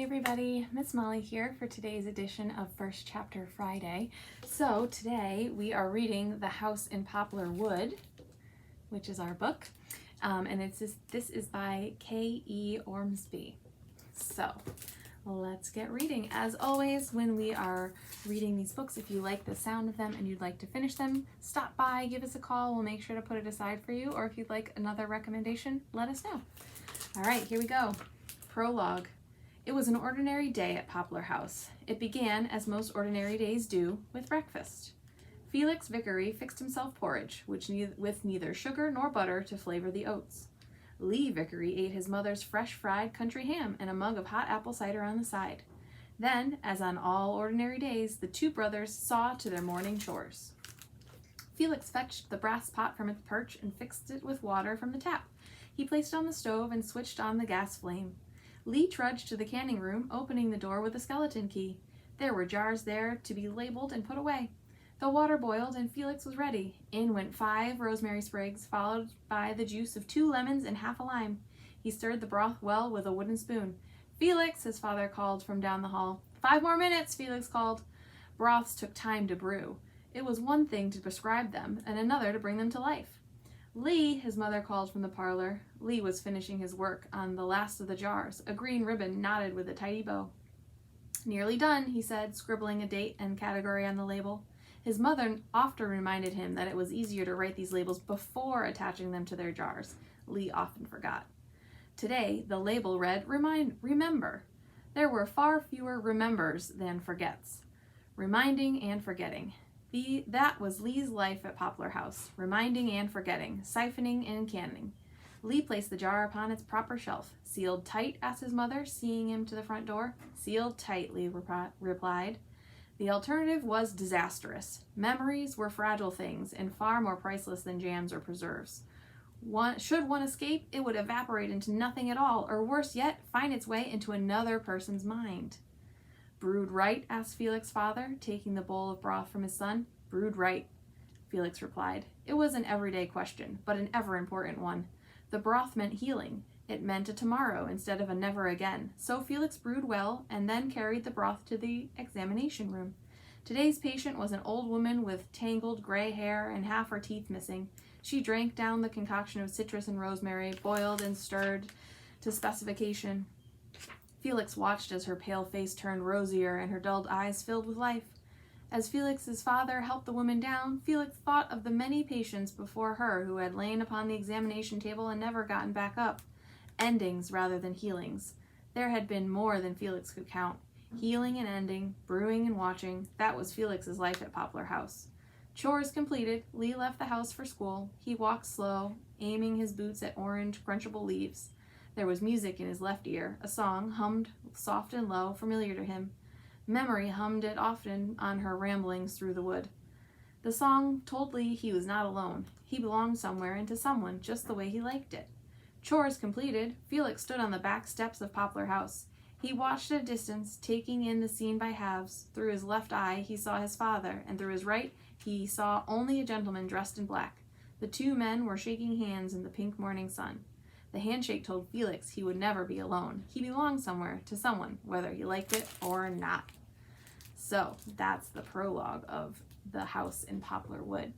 everybody, Miss Molly here for today's edition of First Chapter Friday. So today we are reading The House in Poplar Wood, which is our book, and this is by Kathryn Ormsbee. So let's get reading. As always, when we are reading these books, if you like the sound of them and you'd like to finish them, stop by, give us a call. We'll make sure to put it aside for you, or if you'd like another recommendation, let us know. All right, here we go. Prologue. It was an ordinary day at Poplar House. It began, as most ordinary days do, with breakfast. Felix Vickery fixed himself porridge, with neither sugar nor butter to flavor the oats. Lee Vickery ate his mother's fresh fried country ham and a mug of hot apple cider on the side. Then, as on all ordinary days, the two brothers saw to their morning chores. Felix fetched the brass pot from its perch and fixed it with water from the tap. He placed it on the stove and switched on the gas flame. Lee trudged to the canning room, opening the door with a skeleton key. There were jars there to be labeled and put away. The water boiled and Felix was ready. In went 5 rosemary sprigs, followed by the juice of 2 lemons and half a lime. He stirred the broth well with a wooden spoon. "Felix," his father called from down the hall. 5 more minutes, Felix called. Broths took time to brew. It was one thing to prescribe them, and another to bring them to life. "Lee," his mother called from the parlor. Lee was finishing his work on the last of the jars, a green ribbon knotted with a tidy bow. "Nearly done," he said, scribbling a date and category on the label. His mother often reminded him that it was easier to write these labels before attaching them to their jars. Lee often forgot. Today, the label read, "Remember." There were far fewer remembers than forgets. Reminding and forgetting. That was Lee's life at Poplar House, reminding and forgetting, siphoning and canning. Lee placed the jar upon its proper shelf. "Sealed tight?" asked his mother, seeing him to the front door. "Sealed tight," Lee replied. The alternative was disastrous. Memories were fragile things and far more priceless than jams or preserves. Should one escape, it would evaporate into nothing at all, or worse yet, find its way into another person's mind. "Brewed right?" asked Felix's father, taking the bowl of broth from his son. "Brewed right," Felix replied. It was an everyday question, but an ever-important one. The broth meant healing. It meant a tomorrow instead of a never again. So Felix brewed well and then carried the broth to the examination room. Today's patient was an old woman with tangled gray hair and half her teeth missing. She drank down the concoction of citrus and rosemary, boiled and stirred to specification. Felix watched as her pale face turned rosier and her dulled eyes filled with life. As Felix's father helped the woman down, Felix thought of the many patients before her who had lain upon the examination table and never gotten back up. Endings rather than healings. There had been more than Felix could count. Healing and ending, brewing and watching, that was Felix's life at Poplar House. Chores completed, Lee left the house for school. He walked slow, aiming his boots at orange, crunchable leaves. There was music in his left ear, a song, hummed soft and low, familiar to him. Memory hummed it often on her ramblings through the wood. The song told Lee he was not alone. He belonged somewhere and to someone just the way he liked it. Chores completed, Felix stood on the back steps of Poplar House. He watched at a distance, taking in the scene by halves. Through his left eye, he saw his father, and through his right, he saw only a gentleman dressed in black. The two men were shaking hands in the pink morning sun. The handshake told Felix he would never be alone. He belonged somewhere, to someone, whether he liked it or not. So, that's the prologue of The House in Poplar Wood.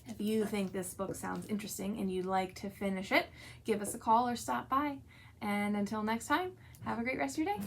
If you think this book sounds interesting and you'd like to finish it, give us a call or stop by. And until next time, have a great rest of your day.